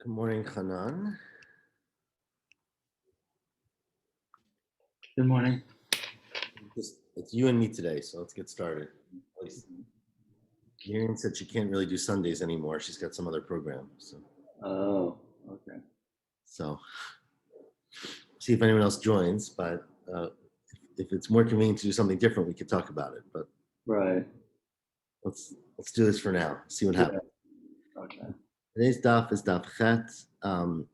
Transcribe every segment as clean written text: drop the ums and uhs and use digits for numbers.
Good morning, Hanan. Good morning. It's you and me today, so let's get started. At least Miriam said she can't really do Sundays anymore. She's got some other program. Oh, okay. So see if anyone else joins. But if it's more convenient to do something different, we could talk about it. But Right. let's do this for now. See what Yeah. happens. Okay. Today's daf is daf chet.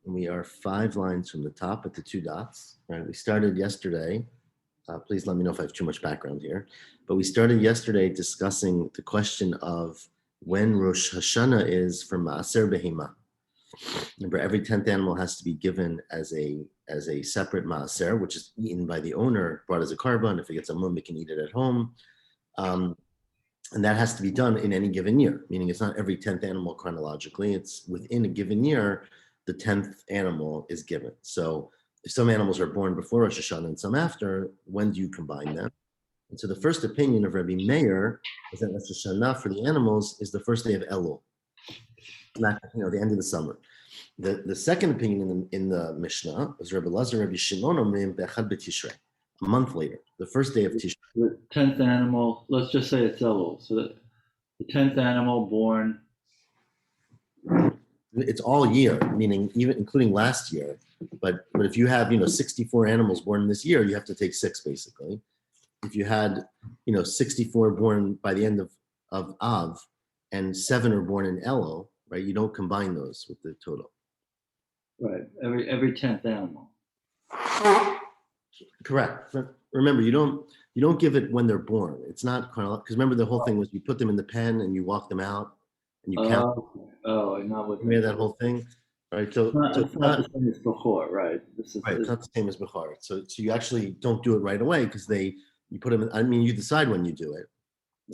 We are 5 lines from the top at the 2 dots. Right. We started yesterday. Please let me know if I have too much background here. But we started yesterday discussing the question of when Rosh Hashana is for Maaser Behema. Remember, every 10th animal has to be given as a separate Maaser, which is eaten by the owner, brought as a carbon. If it gets a mum, it can eat it at home. Um, and that has to be done in any given year, meaning it's not every 10th animal chronologically. It's within a given year, the 10th animal is given. So if some animals are born before Rosh Hashanah and some after, when do you combine them? And so the first opinion of Rabbi Meir is that Rosh Hashanah for the animals is the first day of Elul, not the end of the summer. The second opinion in the Mishnah is Rabbi Lazar, Rabbi Shimon Omrim Bechad B'Tishrei, a month later, the first day of Tishrei. The 10th animal, let's just say it's Elul. So the 10th animal born. It's all year, meaning even including last year. But if you have 64 animals born this year, you have to take 6 basically. If you had 64 born by the end of Av and 7 are born in Elul, right? You don't combine those with the total. Right. Every 10th animal. Correct. Remember, you don't give it when they're born. It's not chronological, because remember the whole thing was you put them in the pen and you walk them out and you count. Oh, not with You made the. that whole thing, right? So It's not the same as before, right? This is right. It's not the same as Bihar. So you actually don't do it right away because you put them in, I mean, you decide when you do it,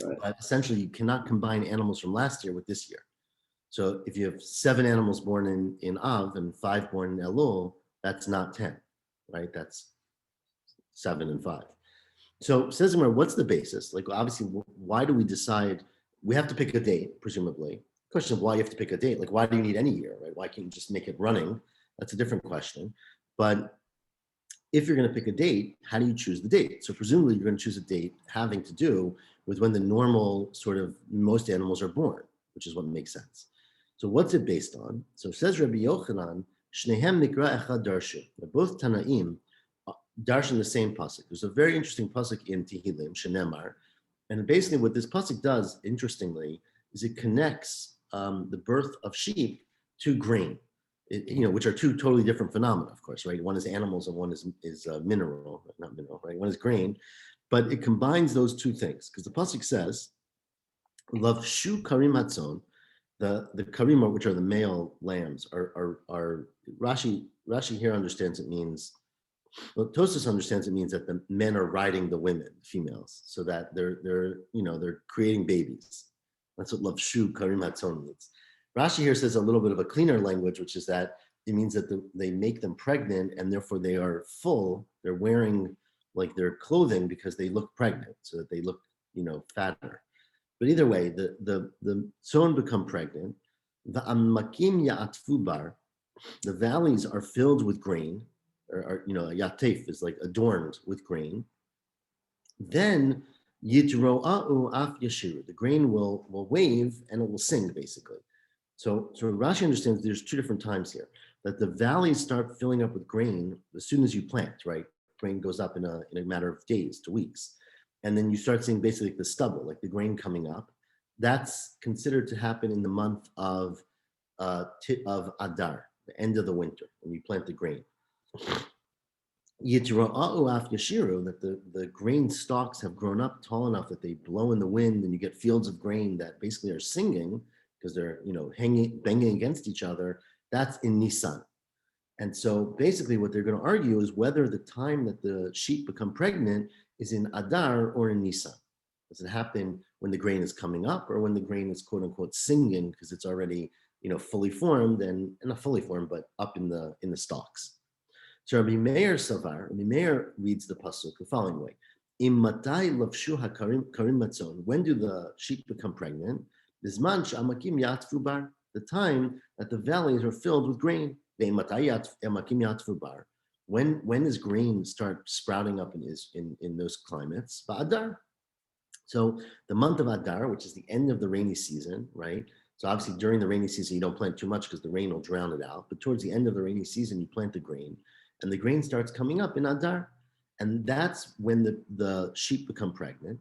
right. but essentially you cannot combine animals from last year with this year. So if you have 7 animals born in Av and 5 born in Elul, that's not 10, right? That's 7 and 5. So says Gemara, what's the basis? Like, obviously, why do we decide? We have to pick a date, presumably. Question of why you have to pick a date. Like, why do you need any year, right? Why can't you just make it running? That's a different question. But if you're going to pick a date, how do you choose the date? So presumably you're going to choose a date having to do with when the normal sort of most animals are born, which is what makes sense. So what's it based on? So says Rabbi Yochanan, Shnehem Mikra Echad Darshu. Both Tanaim darshan the same pasuk. There's a very interesting pasuk in Tehillim, Shenemar, and basically what this pasuk does, interestingly, is it connects the birth of sheep to grain, which are two totally different phenomena, of course, right? One is animals and one is mineral, not mineral, right? One is grain, but it combines those two things because the pasuk says, "Love shu karim hatzon." The karim, which are the male lambs, are Rashi here understands it means. Well, Tosis understands it means that the men are riding the women, females, so that they're creating babies. That's what Lavshu Karim Hatzon means. Rashi here says a little bit of a cleaner language, which is that it means that they make them pregnant and therefore they are full. They're wearing like their clothing because they look pregnant, so that they look fatter. But either way, the tzon become pregnant. The amakim ya'atfubar, the valleys are filled with grain, or yatef is like adorned with grain. Then yitroa'u af yashiru, the grain will wave and it will sing basically. So Rashi understands there's 2 different times here, that the valleys start filling up with grain as soon as you plant, right? Grain goes up in a matter of days to weeks. And then you start seeing basically the stubble, like the grain coming up. That's considered to happen in the month of Adar, the end of the winter, when you plant the grain. Yitra'a'u af yashiru, that the grain stalks have grown up tall enough that they blow in the wind and you get fields of grain that basically are singing because they're banging against each other. That's in Nisan. And so basically what they're going to argue is whether the time that the sheep become pregnant is in Adar or in Nisan. Does it happen when the grain is coming up or when the grain is quote unquote singing because it's already fully formed and not fully formed but up in the stalks? So Rabbi Meir reads the pasuk the following way: Imatai lavshu hakarim karim matzon. When do the sheep become pregnant? Bisman shamakim yatfu bar. the time that the valleys are filled with grain. When does grain start sprouting up in those climates? Ba'adar. So the month of Adar, which is the end of the rainy season, right? So obviously during the rainy season, you don't plant too much because the rain will drown it out. But towards the end of the rainy season, you plant the grain, and the grain starts coming up in Adar. And that's when the sheep become pregnant.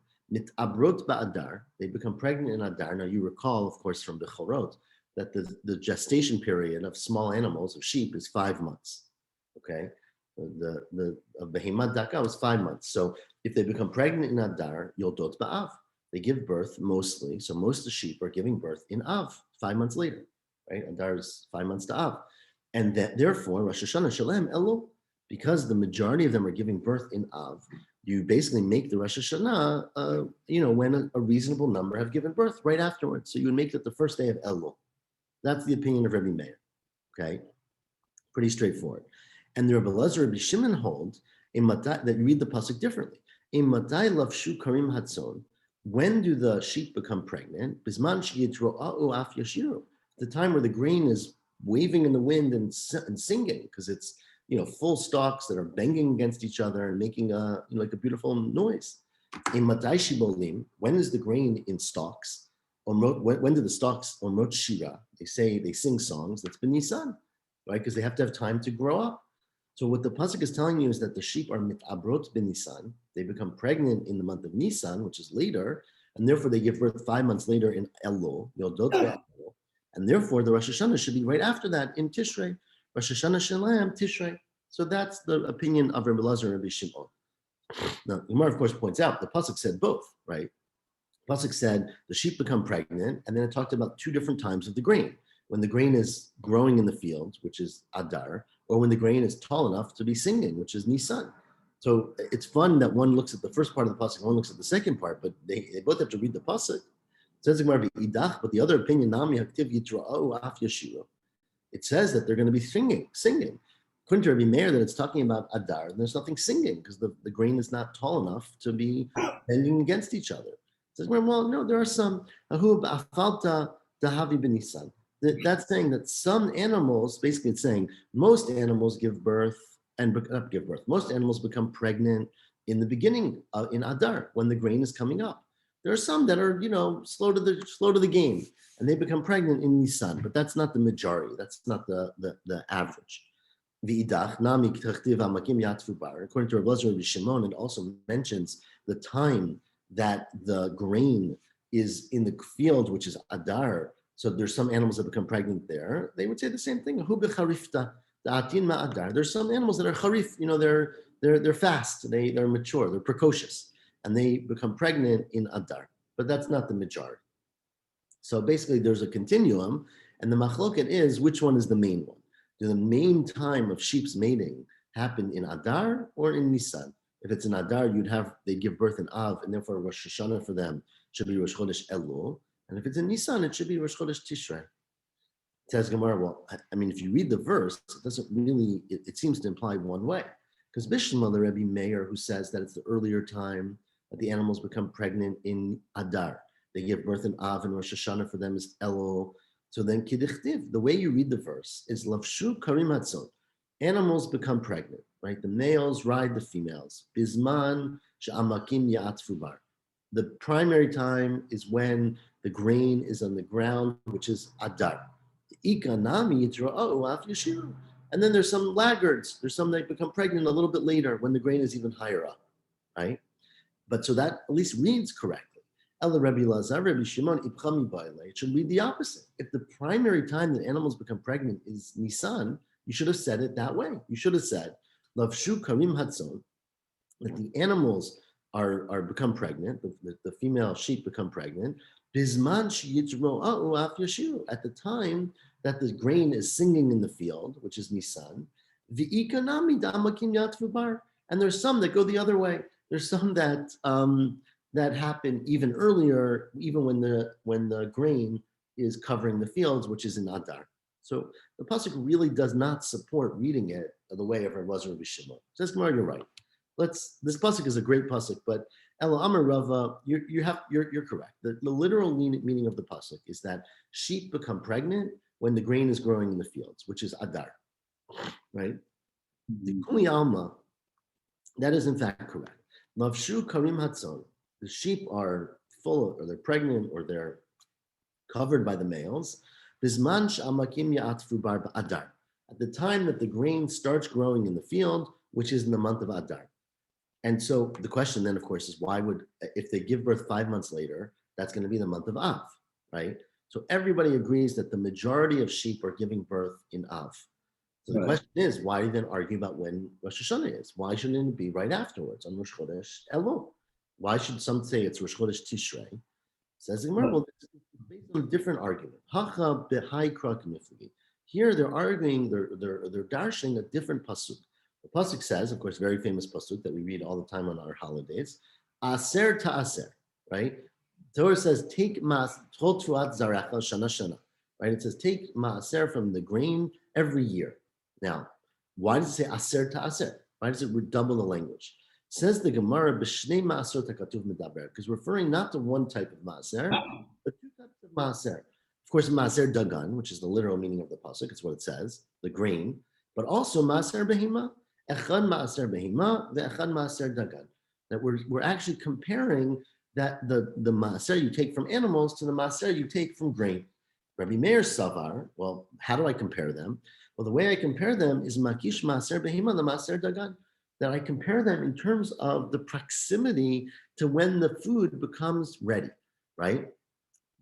Abrot ba'adar, they become pregnant in Adar. Now you recall, of course, from the Chorot, that the gestation period of small animals, of sheep, is 5 months. Okay, the of Behemat Daka was 5 months. So if they become pregnant in Adar, Yoldot Ba'av, they give birth mostly. So most of the sheep are giving birth in Av, 5 months later, right? Adar is 5 months to Av. And that, therefore, Rosh Hashanah Shalem Elu, because the majority of them are giving birth in Av, you basically make the Rosh Hashanah, when a reasonable number have given birth right afterwards. So you would make it the first day of Elul. That's the opinion of Rabbi Meir. Okay, pretty straightforward. And the Rabbi Elazar, Rabbi Shimon hold that you read the pasuk differently. In Matai lavshu karim hatzon. When do the sheep become pregnant? Bisman sheyitro'a'u af yashiru. The time where the grain is waving in the wind and singing, because it's full stalks that are banging against each other and making like a beautiful noise. In Matai shibolim, when is the grain in stalks? When do the stalks omrot shira? They sing songs. That's b'Nisan, right? Because they have to have time to grow up. So what the pasuk is telling you is that the sheep are mitabrot b'Nisan. They become pregnant in the month of Nisan, which is later, and therefore they give birth 5 months later in Elul, Yodot Elul, and therefore the Rosh Hashanah should be right after that in Tishrei, Rosh Hashanah Shalem Tishrei. So that's the opinion of Rabbi Elazar and Rabbi Shimon. Now, Gemara of course points out the pasuk said both, right? Pasuk said the sheep become pregnant, and then it talked about 2 different times of the grain. When the grain is growing in the fields, which is Adar, or when the grain is tall enough to be singing, which is Nisan. So it's fun that one looks at the first part of the pasuk, and one looks at the second part, but they both have to read the pasuk. It says but the other opinion, it says that they're going to be singing. According to Rabbi Meir, that it's talking about Adar, and there's nothing singing because the grain is not tall enough to be bending against each other. It says, well, no, there are some. That's saying that some animals, basically it's saying most animals give birth and not give birth. Most animals become pregnant in the beginning in Adar when the grain is coming up. There are some that are, slow to the game, and they become pregnant in Nisan, but that's not the majority. That's not the average. According to Rav Elazar and Shimon, it also mentions the time that the grain is in the field, which is Adar. So there's some animals that become pregnant there. They would say the same thing. There's some animals that are charif, they're fast, they're mature, they're precocious, and they become pregnant in Adar. But that's not the majority. So basically there's a continuum, and the machloket is which one is the main one. Do the main time of sheep's mating happen in Adar or in Nisan? If it's in Adar, they give birth in Av, and therefore Rosh Hashanah for them should be Rosh Chodesh Elul. And if it's in Nisan, it should be Rosh Chodesh Tishrei. Says Gemara, well, I mean, if you read the verse, it doesn't really, it seems to imply one way. Because Bishma, the Rebbe Meir, who says that it's the earlier time that the animals become pregnant in Adar. They give birth in Av, and Rosh Hashanah for them is Elul. So then Kiddichtiv, the way you read the verse is Lavshu Karim Hatzon. Animals become pregnant, right? The males ride the females. Bizman Sha'amakim Ya'atfubar. The primary time is when the grain is on the ground, which is Adar. And then there's some laggards. There's some that become pregnant a little bit later when the grain is even higher up, right? But so that at least reads correctly. It should read the opposite. If the primary time that animals become pregnant is Nisan, you should have said it that way. You should have said, Lavshu Karim Hatzon, that the animals are become pregnant, the female sheep become pregnant, Bisman Yitzro'a'u af Yashiru, at the time that the grain is singing in the field, which is Nisan, V'ikanami da'amakim yatfubar, and there's some that go the other way. There's some that that happen even earlier, even when the grain is covering the fields, which is in Adar. So the pasuk really does not support reading it the way of Rav Elazar and Shimon. Says Gemara, you're right. This pasuk is a great pasuk, but Elo Amar Rava, you're correct. The literal meaning of the pasuk is that sheep become pregnant when the grain is growing in the fields, which is Adar, right? The Mhm. Kuli Alma, that is in fact correct. Mavshu Karim Hatzon, the sheep are full or they're pregnant or they're covered by the males. Bisman Shamakim Ya'atfu Bar Adar, at the time that the grain starts growing in the field, which is in the month of Adar. And so the question then, of course, is why would, if they give birth 5 months later, that's going to be the month of Av, right? So everybody agrees that the majority of sheep are giving birth in Av. So the Right. question is, why do you then argue about when Rosh Hashanah is? Why shouldn't it be right afterwards on Rosh Chodesh Elul? Why should some say it's Rosh Chodesh Tishrei? Says the Gemara, Right. well, it's based on a different argument. Hacha b'hai krak miflagi. Here they're arguing, they're dashing a different pasuk. The pasuk says, of course, very famous pasuk that we read all the time on our holidays, aser ta'aser, right? The Torah says, take mas tuat zarecha shana shana, right? It says, take maaser from the grain every year. Now, why does it say aser ta'aser? Why does it redouble the language? Says the Gemara, b'shnei maaser takatuv medaber, because referring not to one type of maaser, but two types of maaser. Of course, maaser dagan, which is the literal meaning of the pasuk, it's what it says, the grain, but also maaser behima, echad maaser behima, ve'echad maaser dagan. That we're actually comparing that the maaser you take from animals to the maaser you take from grain. Rabbi Meir Savar, well, how do I compare them? Well, the way I compare them is makish maaser behima, the maaser dagan, that I compare them in terms of the proximity to when the food becomes ready, right?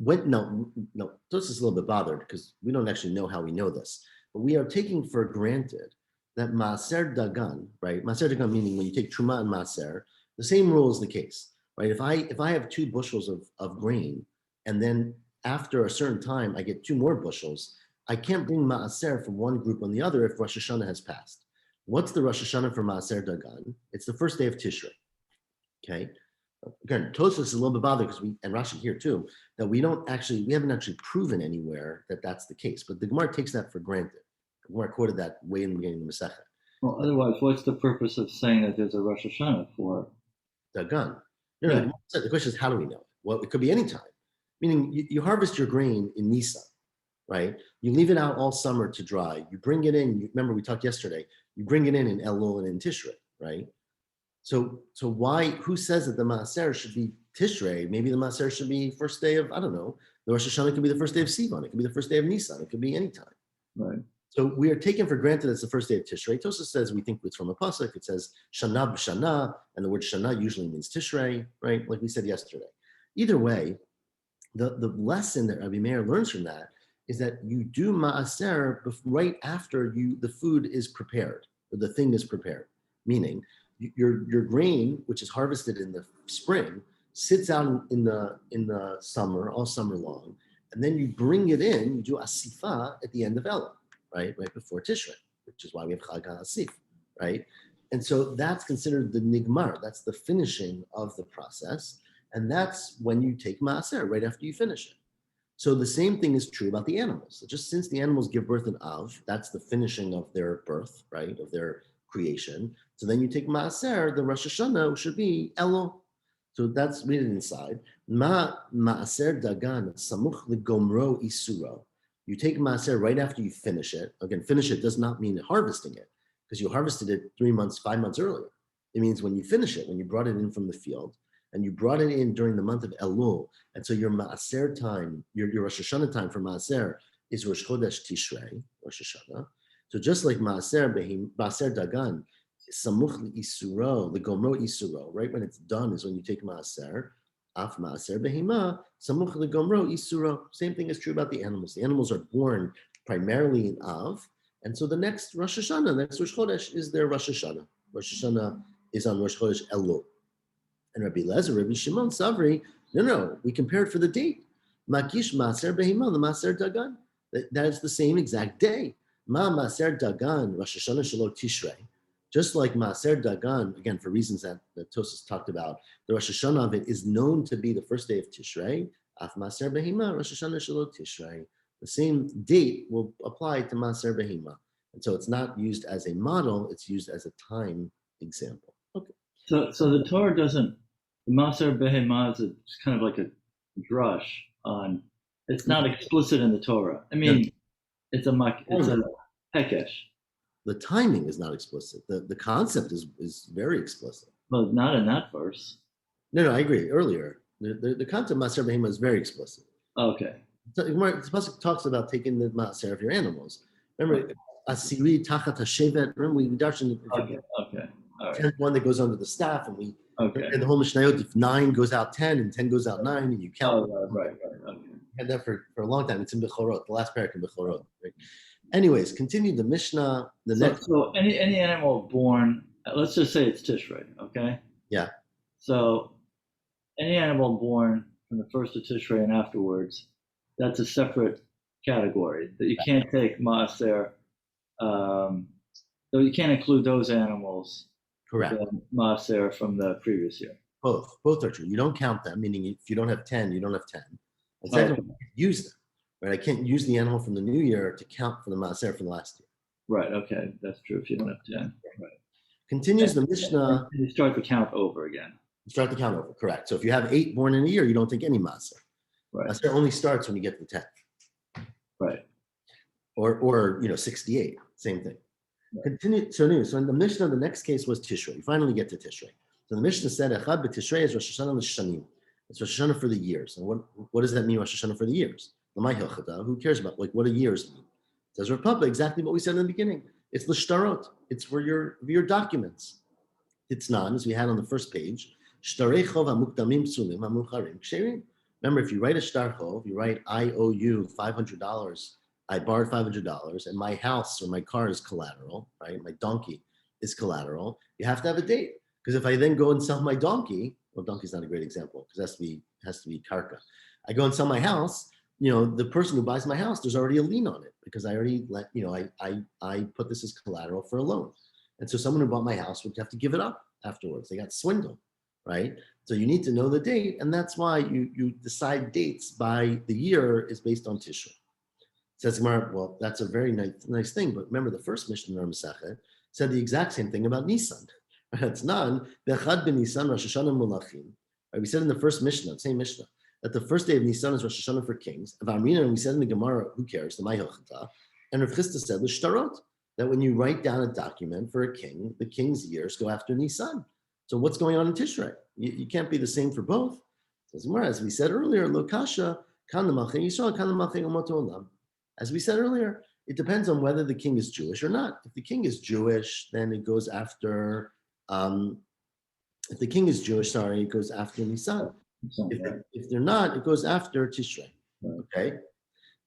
This is a little bit bothered because we don't actually know how we know this, but we are taking for granted that maaser dagan, right? Maaser dagan meaning when you take truma and maaser, the same rule is the case, right? If I have 2 bushels of grain and then after a certain time I get 2 more bushels, I can't bring maaser from one group on the other if Rosh Hashanah has passed. What's the Rosh Hashanah for maaser dagan? It's the first day of Tishrei. Okay. Again, Tosfos is a little bit bothered because and Rashi here too, that we haven't actually proven anywhere that that's the case. But the Gemara takes that for granted. The Gemara quoted that way in the beginning of the Masechet. Well, otherwise, what's the purpose of saying that there's a Rosh Hashanah for? Dagan. Yeah. The Gemara said, the question is, how do we know it? Well, it could be any time. Meaning you harvest your grain in Nisan, right? You leave it out all summer to dry. You bring it in. Remember, we talked yesterday. You bring it in Elul and in Tishrei, right? So why? Who says that the Maaser should be Tishrei? Maybe the Maaser should be first day of, I don't know. The Rosh Hashanah could be the first day of Sivan. It could be the first day of Nisan. It could be any time. Right. So we are taking for granted it's the first day of Tishrei. Tosfos says we think it's from a pasuk. It says Shana b'Shana, and the word Shana usually means Tishrei, right? Like we said yesterday. Either way, the lesson that Rabbi Meir learns from that is that you do Maaser right after the food is prepared or the thing is prepared. Meaning, your grain, which is harvested in the spring, sits out in the summer, all summer long, and then you bring it in. You do asifa at the end of Elul, right before Tishrei, which is why we have Chag HaAsif, right? And so that's considered the nigmar. That's the finishing of the process, and that's when you take maaser right after you finish it. So the same thing is true about the animals. Just since the animals give birth in Av, that's the finishing of their birth, right, of their creation. So then you take Maaser, the Rosh Hashanah should be Elul. So that's read it inside. Maaser dagan samuch legomro isuro. You take Maaser right after you finish it. Again, finish it does not mean harvesting it because you harvested it 3 months, 5 months earlier. It means when you finish it, when you brought it in from the field, and you brought it in during the month of Elul, and so your Maaser time, your Rosh Hashanah time for Maaser is Rosh Chodesh Tishrei, Rosh Hashanah. So just like Maaser Dagan, Samuch Isuro, the Gomro Isuro, right when it's done is when you take Maaser. Af Maaser Behima, Samuch the Gomro Isuro. Same thing is true about the animals. The animals are born primarily in Av, and so the next Rosh Hashanah, the next Rosh Chodesh is their Rosh Hashanah. Rosh Hashanah is on Rosh Chodesh Elul. And Rabbi Lezer, Rabbi Shimon Savri, no, we compared for the date. Makish Maser Behima, the Maser Dagan. That is the same exact day. Ma Maser Dagan, Rosh Hashanah Shalot Tishrei. Just like Maser Dagan, again, for reasons that Tosfos talked about, the Rosh Hashanah of it is known to be the first day of Tishrei. Af Maser Behima, Rosh Hashanah Shalot Tishrei. The same date will apply to Maser Behima. And so it's not used as a model, it's used as a time example. Okay. So the Torah doesn't. The Maser Behemah is kind of like a drush on. It's not explicit in the Torah. I mean, It's a hekesh, The timing is not explicit. The concept is very explicit. but not in that verse. No, I agree. Earlier, the concept of Maser Behema is very explicit. Okay. So, the pasuk talks about taking the Maser of your animals. Remember, Asiri Tachat Hashevet. Remember, we darshan Okay. Okay. All right. 10th one that goes under the staff, and Okay. and the whole Mishnayot, if 9 goes out 10 and 10 goes out 9, and you count. Oh, right. Okay. We had that for a long time. It's in Bechorot, the last parak in Bechorot. Right? Anyways, continue the Mishnah. So any animal born, let's just say it's Tishrei, okay? Yeah. So any animal born from the first of Tishrei and afterwards, that's a separate category that you can't take maaser. So you can't include those animals. Correct. Maaser from the previous year. Both are true. You don't count them, meaning if you don't have 10, you don't have 10. And second, you use them. Right? I can't use the animal from the new year to count for the maaser from the last year. Right. Okay, that's true. If you don't have 10, right. Continues the Mishnah. You start the count over again. Start the count over. Correct. So if you have 8 born in a year, you don't take any maaser. Right. Maaser only starts when you get to the 10th. Right. Or 68. Same thing. Right. Continue. So in the Mishnah, the next case was Tishrei. You finally get to Tishrei. So the Mishnah said, "Echad b'Tishrei is Rosh Hashana l'shanim." It's Rosh Hashana for the years. And what does that mean, Rosh Hashana for the years? Who cares about what do years mean? It says Republic, exactly what we said in the beginning. It's l'shtarot. It's for your documents. It's not, as we had on the first page. Shtarei chov hamukdamim psulim hamucharim ksherim. Remember, if you write a shtar chov, you write, I owe you $500. I borrowed $500, and my house or my car is collateral, right? My donkey is collateral. You have to have a date. Because if I then go and sell my donkey, well, donkey's not a great example because it has to be karka. I go and sell my house, the person who buys my house, there's already a lien on it because I already I put this as collateral for a loan. And so someone who bought my house would have to give it up afterwards. They got swindled, right? So you need to know the date, and that's why you decide dates by the year is based on Tishrei. Says Gemara, well, that's a very nice thing, but remember the first Mishnah in our Masechet said the exact same thing about Nisan. It's none. Bechad ben Nisan Rosh Hashana Mulachim. We said in the first Mishnah, same Mishnah, that the first day of Nisan is Rosh Hashana for kings. And we said in the Gemara, who cares? The Mayhochata. And Rav Chisda said l'shtarot, that when you write down a document for a king, the king's years go after Nisan. So what's going on in Tishrei? You can't be the same for both. As we said earlier, lo kasha kan l'malchei Yisrael kan l'malchei umot olam. As we said earlier, it depends on whether the king is Jewish or not. If the king is Jewish, then it goes after. If the king is Jewish, it goes after Nisan. If they're not, it goes after Tishrei. Okay,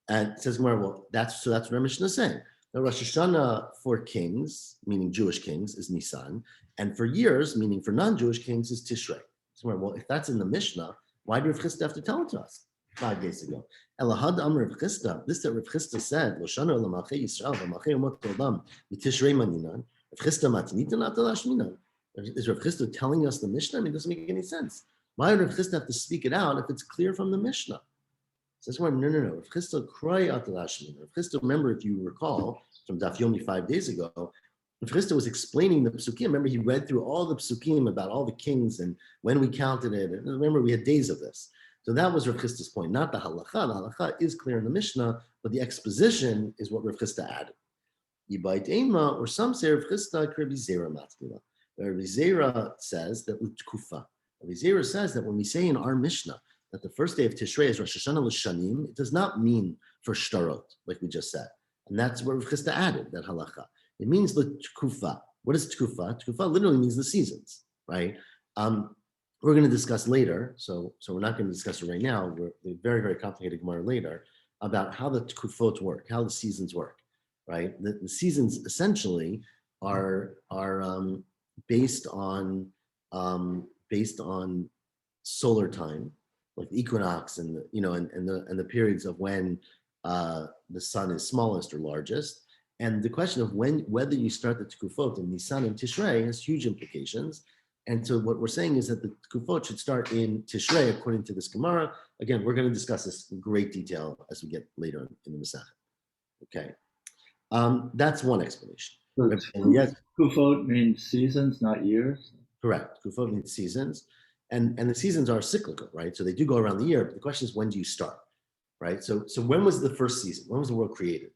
and it says well, that's what our Mishnah is saying. The Rosh Hashana for kings, meaning Jewish kings, is Nisan, and for years, meaning for non-Jewish kings, is Tishrei. So well, if that's in the Mishnah, why do Rav Chisda have to tell it to us 5 days ago? Elahad Amr Rav Chisda, this that Rav Chisda said, Loshana l'malchei Yisrael v'malchei umot olam v'tishrei maninan. Rav Chisda matnitan atalash minan. Is Rav Chisda telling us the Mishnah? I mean, it doesn't make any sense. Why would Rav Chisda have to speak it out if it's clear from the Mishnah? Says, well, no. Rav Chisda cry atalash minan. Rav Chisda, remember, if you recall from Daf Yomi 5 days ago, Rav Chisda was explaining the psukim. Remember, he read through all the psukim about all the kings and when we counted it. And remember, we had days of this. So that was Rav Chisda's point, not the halacha. The halacha is clear in the Mishnah, but the exposition is what Rav Chisda added. Yibait Ema, or some say Rav Chisda Rabbi Zera Matmila. Rabbi Zera says that Kufa. Rabbi Zera says that when we say in our Mishnah that the first day of Tishrei is Rosh Hashana l'shanim, it does not mean for shtarot, like we just said. And that's what Rav Chisda added, that halacha. It means the tkufa. What is tkufa? Tkufa literally means the seasons, right? We're going to discuss later, so we're not going to discuss it right now. We're very, very complicated Gemara later about how the tkufot work, how the seasons work, right? The seasons essentially are based on solar time, like the equinox and the periods of when the sun is smallest or largest. And the question of whether you start the tkufot in Nisan and Tishrei has huge implications. And so what we're saying is that the tkufot should start in Tishrei according to this Gemara. Again, we're going to discuss this in great detail as we get later in the Masechet. Okay, that's one explanation. So yes, tkufot means seasons, not years. Correct. Tkufot means seasons, and the seasons are cyclical, right? So they do go around the year. But the question is, when do you start, right? So when was the first season? When was the world created?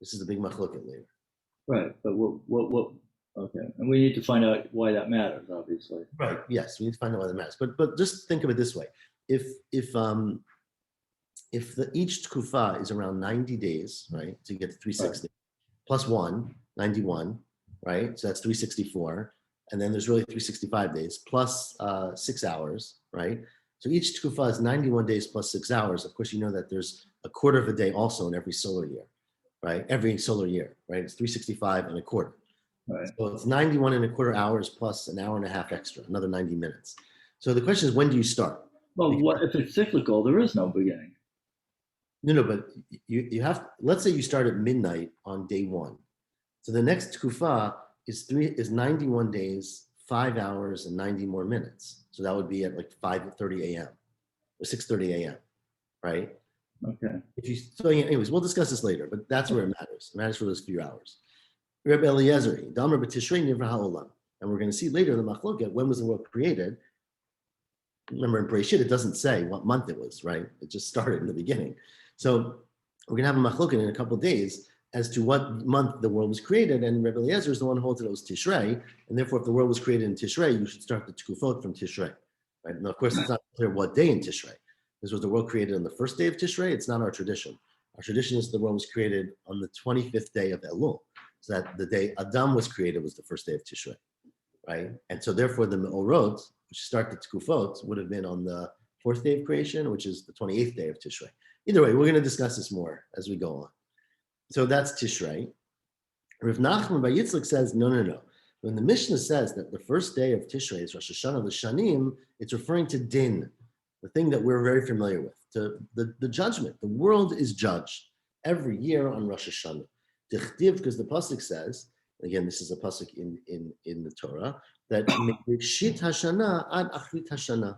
This is the big machloket later. Right, but what, okay, and we need to find out why that matters, obviously. Right. Yes, we need to find out why that matters. But just think of it this way: if each tkufa is around 90 days, right, to get to 360, plus 91, right? So that's 364. And then there's really 365 days plus 6 hours, right? So each tkufa is 91 days plus 6 hours. Of course, you know that there's a quarter of a day also in every solar year, right? Every solar year, right? It's 365 and a quarter. Right. So it's 91 and a quarter hours plus an hour and a half extra, another 90 minutes. So the question is, when do you start? Well, what if it's cyclical? There is no beginning. No, but you have, let's say you start at midnight on day one. So the next tkufa is 91 days, 5 hours, and 90 more minutes. So that would be at like 5:30 a.m. or 6:30 a.m. Right? Okay. So anyways, we'll discuss this later, but that's where it matters. It matters for those few hours. Reb Eliezer, Damar b'Tishrei nivra ha'olam, and we're going to see later the machloket, when was the world created? Remember in Bereshit, it doesn't say what month it was, right? It just started in the beginning. So we're going to have a machloket in a couple of days as to what month the world was created, and Rebbe Eliezer is the one who holds that it was Tishrei, and therefore, if the world was created in Tishrei, you should start the Tkufot from Tishrei, right? Now, of course, it's not clear what day in Tishrei. This was the world created on the first day of Tishrei. It's not our tradition. Our tradition is the world was created on the 25th day of Elul, so that the day Adam was created was the first day of Tishrei, right? And so, therefore, the Me'orot, which start the Tkufot, would have been on the fourth day of creation, which is the 28th day of Tishrei. Either way, we're going to discuss this more as we go on. So that's Tishrei. Rav Nachman by Yitzchak says, no. When the Mishnah says that the first day of Tishrei is Rosh Hashana l'Shanim, it's referring to din, the thing that we're very familiar with, to the judgment. The world is judged every year on Rosh Hashana. Tichtiv, because the pasuk says, again, this is a pasuk in the Torah, that Shit Hashana ad Achrit Hashana,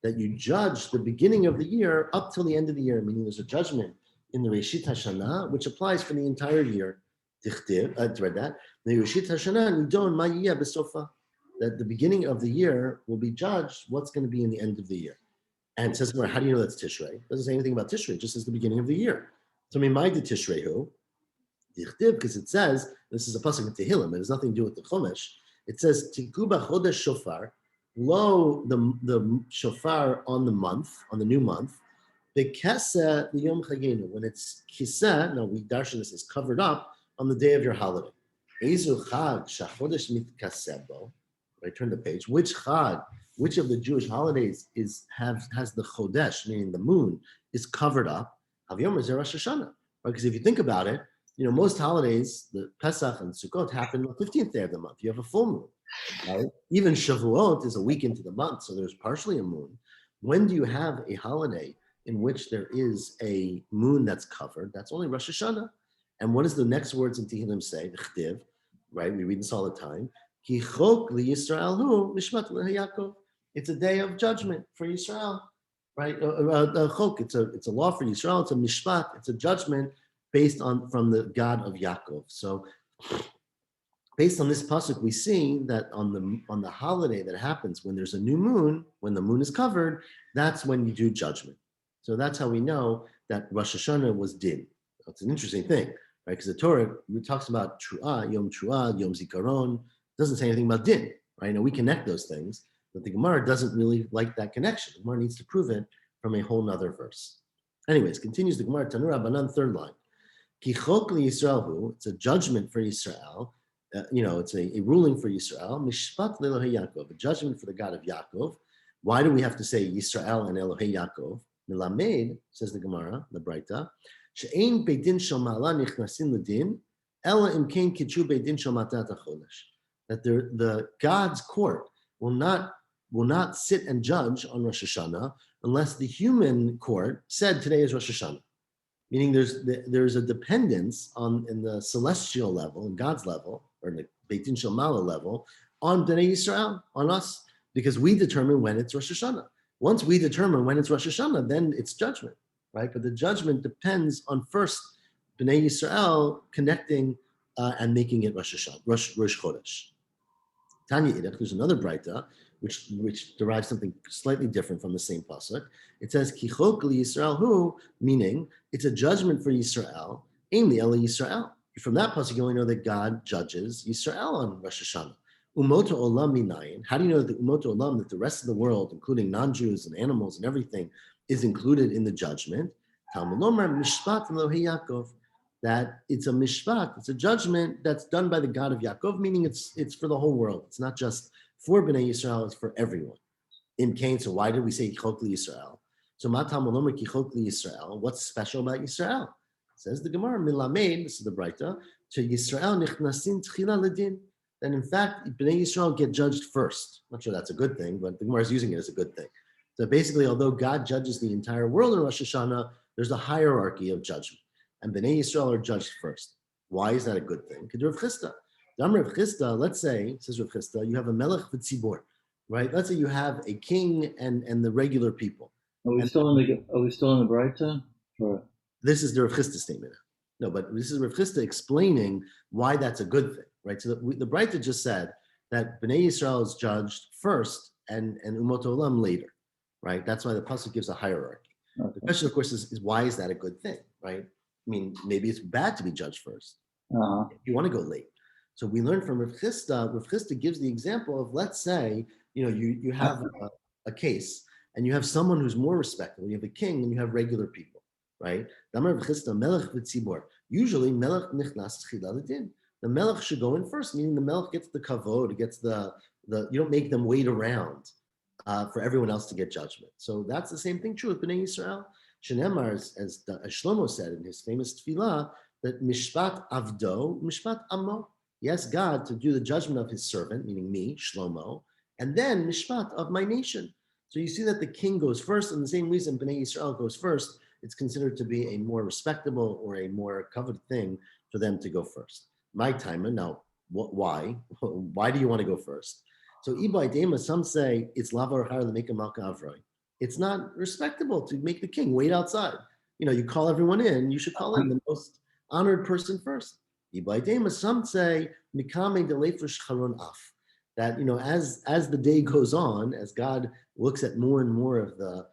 that you judge the beginning of the year up till the end of the year, meaning there's a judgment in the Reshit Hashana, which applies for the entire year. Tichtiv, I read that. The Reshit Hashana nidon ma yiyeh b'sofa, that the beginning of the year will be judged what's going to be in the end of the year. And it says, well, how do you know that's Tishrei? It doesn't say anything about Tishrei, it just says the beginning of the year. So my the Tishrei who? Tichtiv, because it says, this is a pasuk in Tehillim, it has nothing to do with the Chumash. It says, Tikuba chodesh shofar, blow the shofar on the month, on the new month, the kesa the yom chagenu, when it's kisa, now we darshan this is covered up on the day of your holiday. Ezu chag shachodesh mitkasebo. I turn the page. Which chag, which of the Jewish holidays has the chodesh, meaning the moon, is covered up? Havayom is Rosh Hashana. Because if you think about it, most holidays, the Pesach and Sukkot happen on the 15th day of the month. You have a full moon. Right? Even Shavuot is a week into the month, so there's partially a moon. When do you have a holiday in which there is a moon that's covered? That's only Rosh Hashanah. And what does the next words in Tehillim say? Chtiv, right? We read this all the time. Ki chok li Yisrael hu mishpat leHaYakov. It's a day of judgment for Yisrael, right? Chok, it's a law for Yisrael. It's a mishpat. It's a judgment based on from the God of Yaakov. So, based on this pasuk, we see that on the holiday that happens when there's a new moon, when the moon is covered, that's when you do judgment. So that's how we know that Rosh Hashanah was din. It's an interesting thing, right? Because the Torah talks about Tru'ah, Yom Zikaron, doesn't say anything about din, right? Now we connect those things, but the Gemara doesn't really like that connection. The Gemara needs to prove it from a whole nother verse. Anyways, continues the Gemara, Tanur Abanan, third line. Ki chok li Yisrael, it's a judgment for Yisrael. It's a ruling for Yisrael. Mishpat leElohei Yaakov, a judgment for the God of Yaakov. Why do we have to say Yisrael and Elohei Yaakov? Milamed, says the Gemara, the Braita, she'ein beidin shel ma'ala nichnasin ledin, ela im kein kitchu beidin shel matat hachodesh. That the God's court will not sit and judge on Rosh Hashanah unless the human court said today is Rosh Hashanah. Meaning there's a dependence in the celestial level, in God's level, or in the Beit Din Shel Ma'ala level, on Bnei Yisrael, on us, because we determine when it's Rosh Hashanah. Once we determine when it's Rosh Hashanah, then it's judgment, right? But the judgment depends on first Bnei Yisrael connecting and making it Rosh Hashanah, Rosh Chodesh. Tanya Idach, there's another Braita, which derives something slightly different from the same pasuk. It says, Ki chok li Yisrael hu, meaning it's a judgment for Yisrael, ainli Ela Yisrael. From that pasuk, you only know that God judges Yisrael on Rosh Hashanah. Umota olam minayin. How do you know that the umota olam, that the rest of the world, including non-Jews and animals and everything, is included in the judgment? Talmud Lomar mishpat Elohei Yaakov. That it's a mishpat, it's a judgment that's done by the God of Yaakov, meaning it's for the whole world. It's not just for Bnei Yisrael, it's for everyone. In Cain, so why did we say Yichok Yisrael? So Matam Lomer Yichok Yisrael. What's special about Yisrael? Says the Gemara, Milamed, this is the Braita, to Yisrael Nichnasin Tchila Ledin. Then in fact, Bnei Yisrael get judged first. I'm not sure that's a good thing, but the Gemara is using it as a good thing. So basically, although God judges the entire world in Rosh Hashanah, there's a hierarchy of judgment. And Bnei Yisrael are judged first. Why is that a good thing? Because Rav Chisda. Rav Chisda, let's say, says Rav Chisda, you have a melech v'tzibor, right? Let's say you have a king and the regular people. Are we still in the Braita? Or? This is the Rav Chisda statement. No, but this is Rav Chisda explaining why that's a good thing, right? So the Braita just said that Bnei Yisrael is judged first and Umot Olam later, right? That's why the pasuk gives a hierarchy. Okay. The question, of course, is why is that a good thing, right? I mean, maybe it's bad to be judged first. If you want to go late. So we learned from Rav Chisda. Rav Chisda gives the example of, let's say, you have a case and you have someone who's more respectable. You have a king and you have regular people, right? Usually, melech nichnas tchila l'din. The melech should go in first, meaning the melech gets the kavod, gets the you don't make them wait around for everyone else to get judgment. So that's the same thing true with Bnei Yisrael. Shenemar, as Shlomo said in his famous tefillah, that mishpat avdo, mishpat amo. Yes, God to do the judgment of his servant, meaning me, Shlomo, and then mishpat of my nation. So you see that the king goes first, and the same reason Bnei Yisrael goes first, it's considered to be a more respectable or a more coveted thing for them to go first. My timer, now, why? Why do you want to go first? So Ibai Dema, some say it's lavar har make a malka avroi. It's not respectable to make the king wait outside. You call everyone in, you should call in the most honored person first. Ibai Dema, some say mikame delefresh charon af. That as the day goes on, as God looks at more and more of the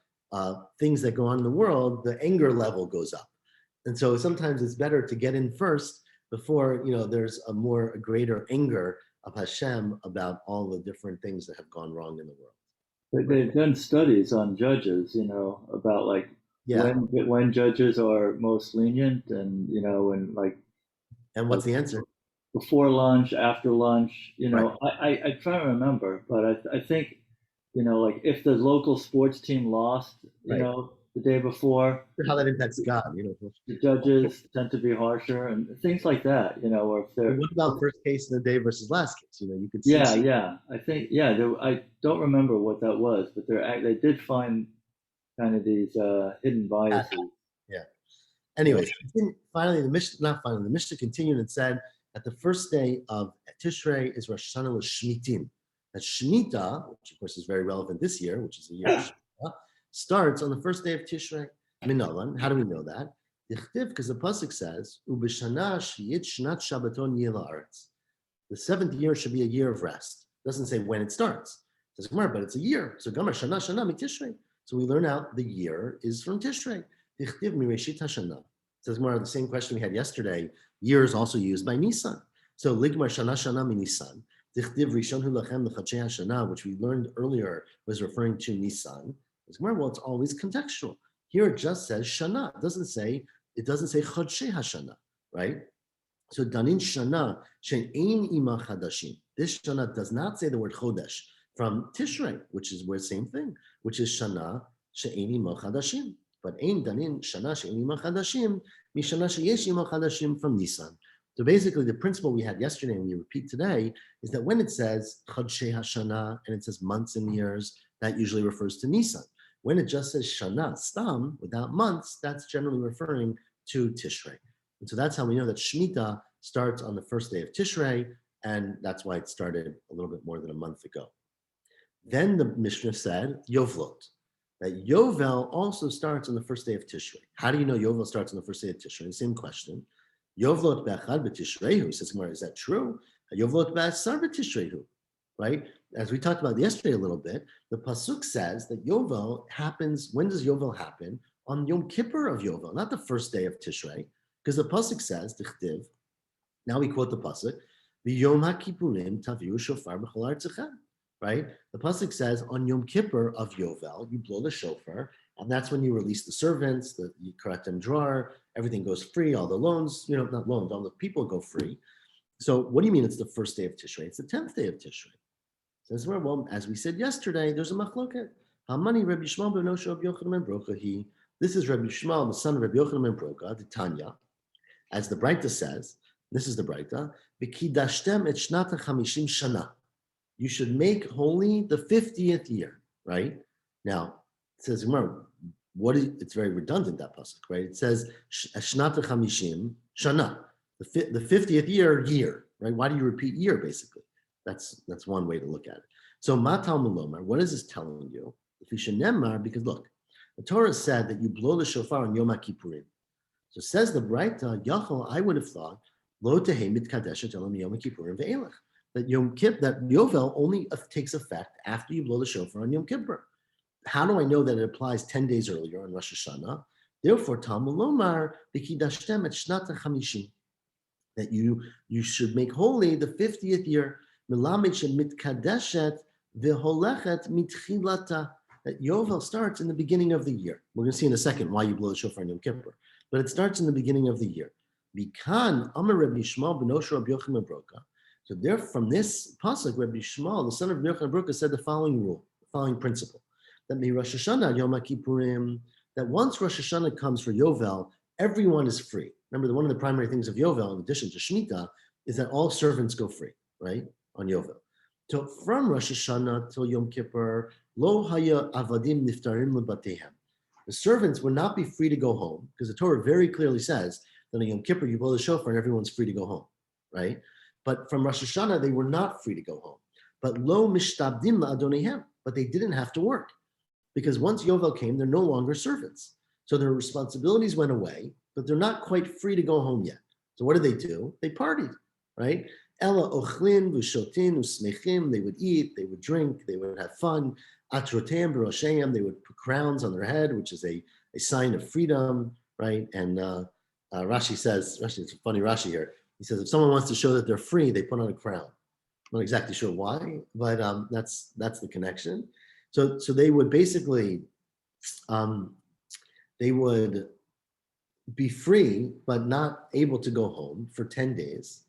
things that go on in the world, the anger level goes up, and so sometimes it's better to get in first before there's a greater anger of Hashem about all the different things that have gone wrong in the world. They've done studies on judges, about when judges are most lenient, and And what's the answer? Before lunch, after lunch, Right. I try to remember, but I think, if the local sports team lost, the day before, How that impacts God, the judges tend to be harsher and things like that, or if they're. What about first case of the day versus last case? You could see. Yeah. I think, I don't remember what that was, but they did find kind of these hidden biases. Yeah. Anyways, finally, the Mishnah continued and said that the first day of Tishrei is Rosh Hashanah Shmitin. That Shemitah, which of course is very relevant this year, which is the year of Shemitah, starts on the first day of Tishrei. Minolan. How do we know that? Because the pasuk says, "Ubishana sheyit shnat Shabbaton yeh la'aretz." The seventh year should be a year of rest. It doesn't say when it starts. It says Gemara, but it's a year. So Gemara shana mitishrei. So we learn out the year is from Tishrei. Dichtiv mireshit hashana. It says Gemara, the same question we had yesterday. Year is also used by Nisan. So ligmar shana mi Nisan. Dichtiv rishon hu lachem l'chadshei hashana, which we learned earlier was referring to Nisan. Well, it's always contextual. Here it just says shana. It doesn't say chadshei hashana, right? So danin shana she'ein ima chadashim. This shana does not say the word chodesh from Tishrei, which is the same thing, which is shana she'ein ima chadashim. But ein danin shana she'ein ima chadashim mishana sheyesh ima chadashim from Nisan. So basically, the principle we had yesterday and we repeat today is that when it says chadshei hashana and it says months and years, that usually refers to Nisan. When it just says shana stam without months, that's generally referring to Tishrei. And so that's how we know that Shemitah starts on the first day of Tishrei, and that's why it started a little bit more than a month ago. Then the Mishnah said Yovlot, that Yovel also starts on the first day of Tishrei. How do you know Yovel starts on the first day of Tishrei? Same question. Yovlot be'achad b'Tishreihu, says Gemara, is that true? Yovlot be'asar b'Tishreihu, right? As we talked about yesterday a little bit, the pasuk says that Yovel happens. When does Yovel happen? On Yom Kippur of Yovel, not the first day of Tishrei, because the pasuk says, "Dichtiv Now we quote the pasuk, "V'yom haKippurim taviu shofar b'chol artzachem." Right? The pasuk says, "On Yom Kippur of Yovel, you blow the shofar, and that's when you release the servants, you correct them drawer, everything goes free, all the loans, not loans, all the people go free." So, what do you mean it's the first day of Tishrei? It's the 10th day of Tishrei. Says, well, as we said yesterday, there's a machloket. Hamani Rabbi Shmuel ben Noshe Rabbi Yochanan ben Broka. This is Rabbi Shmuel, the son of Rabbi Yochanan ben Broka, the Tanya. As the Braita says, this is the Braita, V'kidashtem et shnata chamishim shana. You should make holy the 50th year, right? Now, it says, it's very redundant, that pasuk, right? It says, shnata chamishim shana, the 50th year, right? Why do you repeat year, basically? That's one way to look at it. So, matal melomar, what is this telling you? Because look, the Torah said that you blow the shofar on Yom HaKippurim. So says the Braita, Yachol, I would have thought, Lo tehei mitkadeshet elam Yom HaKippurim ve'elech. That that Yovel only takes effect after you blow the shofar on Yom Kippur. How do I know that it applies 10 days earlier on Rosh Hashana? Therefore, Talmud Lomar, B'kidashtem et shnata chamishim. That you should make holy the 50th year. Melamed she'mitkadeshet ve'holechet mitchilata. That Yovel starts in the beginning of the year. We're going to see in a second why you blow the shofar on Yom Kippur. But it starts in the beginning of the year. Bikan Amar Rabbi Shmuel ben Noshe Rabbi Yochanan ben Broka. So there, from this pasuk, Rabbi Shmuel, the son of Rabbi Yochanan ben Broka, said the following rule, the following principle: that me Rosh Hashana Yom HaKippurim, that once Rosh Hashana comes for Yovel, everyone is free. Remember, one of the primary things of Yovel, in addition to Shemitah, is that all servants go free, right, on Yovel. So from Rosh Hashanah till Yom Kippur, Lo haya avadim niftarim lebatehem. The servants would not be free to go home, because the Torah very clearly says that on Yom Kippur you blow the shofar and everyone's free to go home, right? But from Rosh Hashanah they were not free to go home. But lo mishtabdim la'adonehem, but they didn't have to work, because once Yovel came, they're no longer servants. So their responsibilities went away, but they're not quite free to go home yet. So what did they do? They partied, right? Ella ochlin v'shotin usmechim. They would eat, they would drink, they would have fun. Atrotem b'rosheim. They would put crowns on their head, which is a sign of freedom, right? And Rashi says, it's a funny Rashi here. He says if someone wants to show that they're free, they put on a crown. I'm not exactly sure why, but that's the connection. So they would basically, they would be free but not able to go home for 10 days.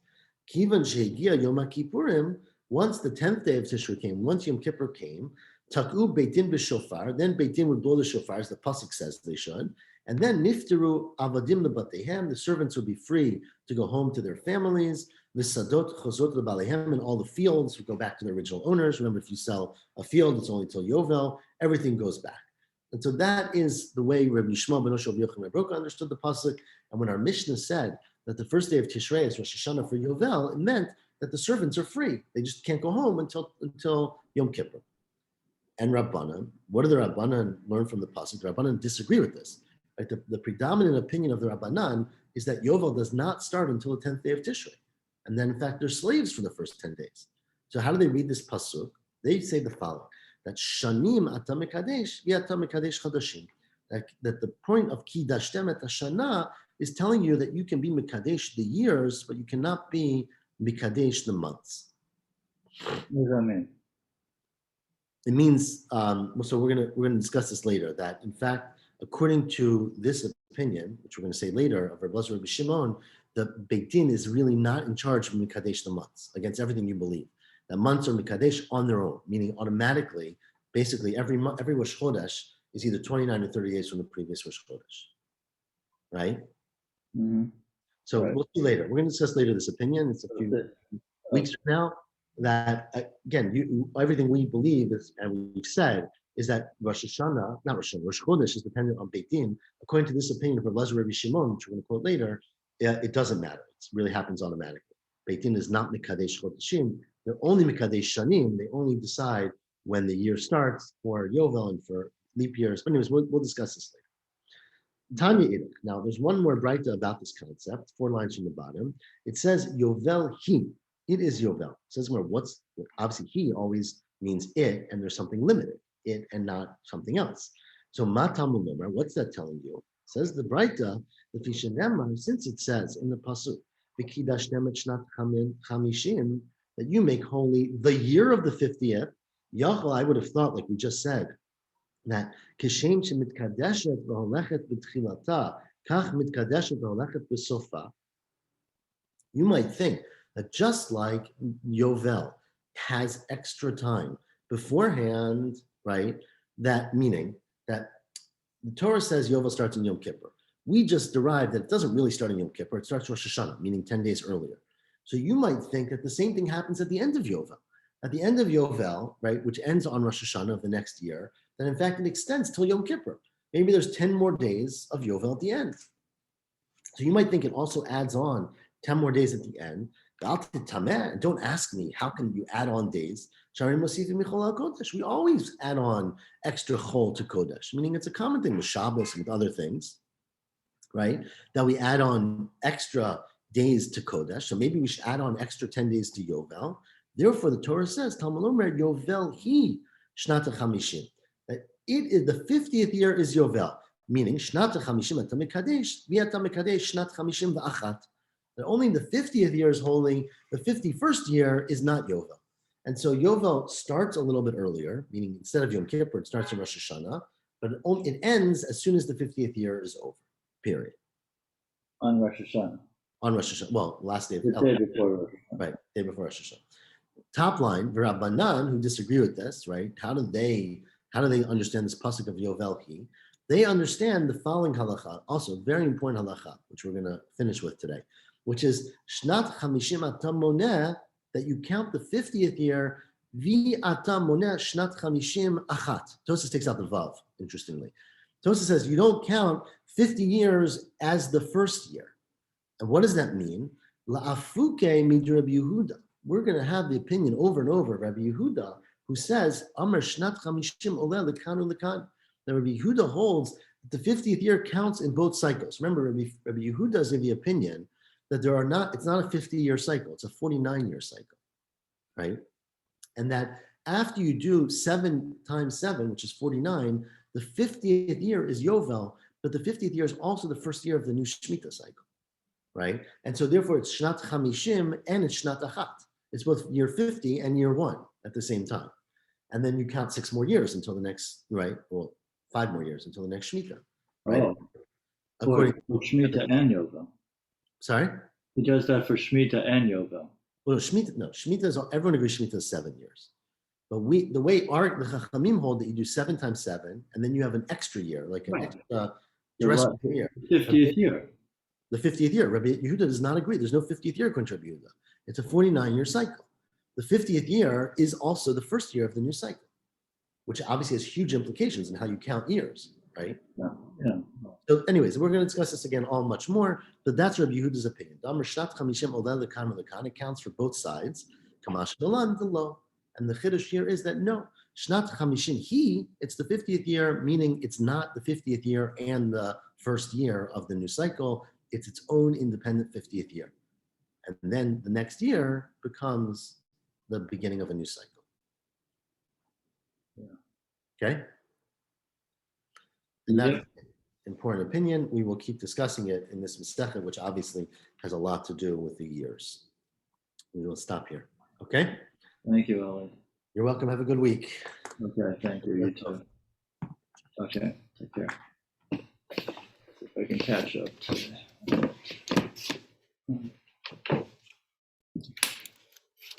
Kivan shehigia Yom HaKippurim, once the 10th day of Tishrei came, once Yom Kippur came, taku beitin b'shofar, then beitin would blow the shofar, as the pasuk says they should, and then niftaru avadim lebatehem, the servants would be free to go home to their families, v'sadot chozot lebalehem, and all the fields would go back to their original owners. Remember, if you sell a field, it's only till Yovel, everything goes back. And so that is the way Rabbi Shmuel ben Noshe Rabbi Yochanan ben Broka understood the pasuk. And when our Mishnah said that the first day of Tishrei is Rosh Hashana for Yovel, it meant that the servants are free. They just can't go home until Yom Kippur. And Rabbanan, what do the Rabbanan learn from the pasuk? The Rabbanan disagree with this. Right? The predominant opinion of the Rabbanan is that Yovel does not start until the 10th day of Tishrei. And then, in fact, they're slaves for the first 10 days. So how do they read this pasuk? They say the following: that shanim ata mekadesh, ata mekadesh chadashim. That the point of kidashtem et hashana is telling you that you can be mekadesh the years, but you cannot be mekadesh the months. What does that mean? It means, so we're gonna discuss this later, that in fact, according to this opinion, which we're gonna say later, of Rabbi Rabbi Shimon, the Beit Din is really not in charge of mekadesh the months, against everything you believe. The months are mekadesh on their own, meaning automatically, basically every month, every Rosh Chodesh is either 29 or 30 days from the previous Rosh Chodesh, right? Mm-hmm. So Right. We'll see later. We're going to discuss later this opinion. It's a few weeks from now. That again, everything we believe is, and we've said, is that Rosh Hashanah, not Rosh Hashanah, Rosh Chodesh is dependent on Beit Din. According to this opinion of Rabbi Shimon, which we're going to quote later, it doesn't matter. It really happens automatically. Beit Din is not Mekadesh Chodeshim. They're only Mekadesh Shanim. They only decide when the year starts for Yovel and for leap years. But anyways, we'll discuss this later. Tanya Edek. Now, there's one more Braita about this concept, 4 lines from the bottom. It says Yovel Hi. It is Yovel. It says where obviously he always means it, and there's something limited, it and not something else. So Matam Ulomer, what's that telling you? It says the Braita, the Fishanemar, since it says in the Pasuk, v'kidashtem et shnat chamishim, that you make holy the year of the 50th. Yachal, I would have thought, like we just said, that kishem shemitkadeshet v'holechet b'tchilata, kach mitkadeshet v'holechet b'sofa. You might think that just like Yovel has extra time beforehand, right? That meaning that the Torah says Yovel starts in Yom Kippur. We just derived that it doesn't really start in Yom Kippur. It starts Rosh Hashana, meaning 10 days earlier. So you might think that the same thing happens at the end of Yovel. At the end of Yovel, right, which ends on Rosh Hashanah of the next year, then in fact it extends till Yom Kippur. Maybe there's 10 more days of Yovel at the end. So you might think it also adds on 10 more days at the end. Don't ask me, how can you add on days? We always add on extra chol to Kodesh, meaning it's a common thing with Shabbos and with other things, right? That we add on extra days to Kodesh. So maybe we should add on extra 10 days to Yovel. Therefore, the Torah says, Talmud Omer, Yovel hi shnata chamishim. That it is the 50th year is Yovel, meaning shnata chamishim ata mekadesh, v'ata mekadesh shnat chamishim v'achat. That only the 50th year is holy, the 51st year is not Yovel. And so Yovel starts a little bit earlier, meaning instead of Yom Kippur, it starts in Rosh Hashanah, but it ends as soon as the 50th year is over, period. On Rosh Hashanah. On Rosh Hashanah, well, last day of The day before Rosh Hashanah. Right, day before Rosh Hashanah. Top line, V'Rabbanan, who disagree with this, right? How do they understand this pasuk of Yovel hi? They understand the following halacha, also very important halacha, which we're going to finish with today, which is Shnat Chamishim Atam Moneh, that you count the 50th year, Vi Atam Moneh Shnat Chamishim Achat. Tosas takes out the Vav, interestingly. Tosas says you don't count 50 years as the first year. And what does that mean? La'afuke mid Rabbi Yehuda. We're going to have the opinion over and over of Rabbi Yehuda, who says, Amar Shnat Chamishim Oleh Lekanu Lekan. That Rabbi Yehuda holds that the 50th year counts in both cycles. Remember, Rabbi Yehuda is of the opinion that it's not a 50-year cycle, it's a 49-year cycle, right? And that after you do 7 times 7, which is 49, the 50th year is Yovel, but the 50th year is also the first year of the new Shemitah cycle, right? And so therefore it's Shnat Chamishim and it's Shnat Achat. It's both year 50 and year 1 at the same time. And then you count 6 more years until the next, right? Well, 5 more years until the next Shemitah, right? Oh, According for Shemitah and Yovel. Sorry? He does that for Shemitah and Yovel. Well, Shemitah is, everyone agrees Shemitah is 7 years. But the way the Chachamim hold that you do 7 times 7, and then you have an extra year, like an extra terrestrial year. 50th year. The 50th year. Rabbi Yehuda does not agree. There's no 50th year according to Rabbi Yehuda. It's a 49-year cycle. The 50th year is also the first year of the new cycle, which obviously has huge implications in how you count years, right? Yeah. So anyways, we're going to discuss this again all much more, but that's Rabbi Yehuda's opinion. It counts for both sides. And the chiddush here is that no, Shnat Chamishim it's the 50th year, meaning it's not the 50th year and the first year of the new cycle. It's its own independent 50th year. And then the next year becomes the beginning of a new cycle. Yeah. Okay? And that's important opinion. We will keep discussing it in this Masechet, which obviously has a lot to do with the years. We will stop here. Okay? Thank you, Ellie. You're welcome. Have a good week. Okay, thank you. You too. Okay, take care. See if I can catch up today.